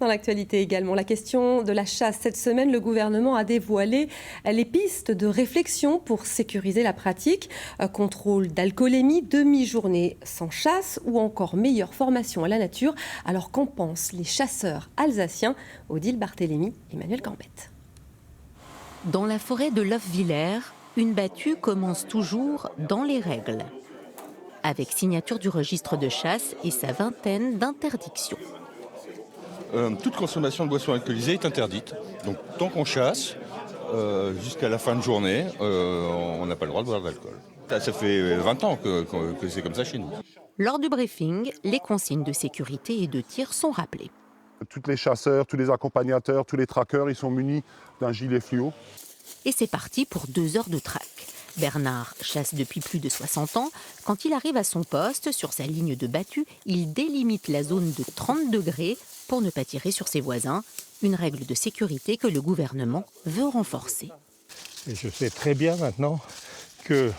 Dans l'actualité également, la question de la chasse. Cette semaine, le gouvernement a dévoilé les pistes de réflexion pour sécuriser la pratique. Contrôle d'alcoolémie, demi-journée sans chasse ou encore meilleure formation à la nature. Alors qu'en pensent les chasseurs alsaciens? Odile Barthélémy, Emmanuel Gambette. Dans la forêt de Lofwiller, une battue commence toujours dans les règles, avec signature du registre de chasse et sa vingtaine d'interdictions. Toute consommation de boissons alcoolisées est interdite. Donc tant qu'on chasse, jusqu'à la fin de journée, on n'a pas le droit de boire de l'alcool. Ça fait 20 ans que c'est comme ça chez nous. Lors du briefing, les consignes de sécurité et de tir sont rappelées. Tous les chasseurs, tous les accompagnateurs, tous les traqueurs, ils sont munis d'un gilet fluo. Et c'est parti pour 2 heures de traque. Bernard chasse depuis plus de 60 ans. Quand il arrive à son poste, sur sa ligne de battue, il délimite la zone de 30 degrés pour ne pas tirer sur ses voisins. Une règle de sécurité que le gouvernement veut renforcer. Et je sais très bien maintenant que,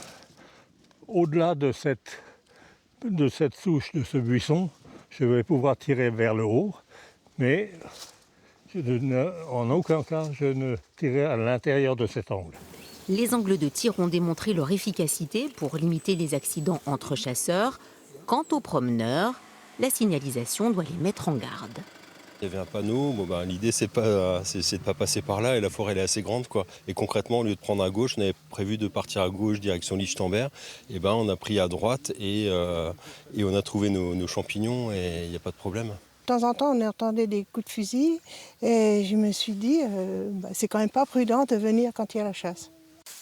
au-delà de cette souche, de ce buisson, je vais pouvoir tirer vers le haut, mais en aucun cas je ne tirerai à l'intérieur de cet angle. Les angles de tir ont démontré leur efficacité pour limiter les accidents entre chasseurs. Quant aux promeneurs, la signalisation doit les mettre en garde. Il y avait un panneau, l'idée c'est de pas passer par là et la forêt elle est assez grande quoi. Et concrètement au lieu de prendre à gauche, on avait prévu de partir à gauche direction Lichtenberg. Et on a pris à droite et on a trouvé nos champignons et il n'y a pas de problème. De temps en temps, on entendait des coups de fusil et je me suis dit, c'est quand même pas prudent de venir quand il y a la chasse.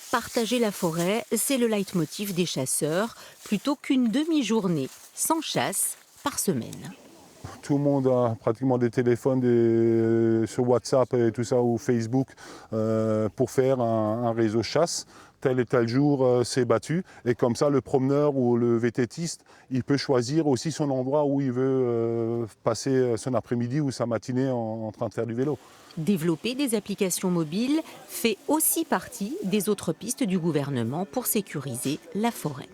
Partager la forêt, c'est le leitmotiv des chasseurs, plutôt qu'une demi-journée sans chasse par semaine. Tout le monde a pratiquement des téléphones sur WhatsApp et tout ça, ou Facebook, pour faire un réseau chasse. Tel et tel jour, c'est battu. Et comme ça, le promeneur ou le vététiste, il peut choisir aussi son endroit où il veut passer son après-midi ou sa matinée en train de faire du vélo. Développer des applications mobiles fait aussi partie des autres pistes du gouvernement pour sécuriser la forêt.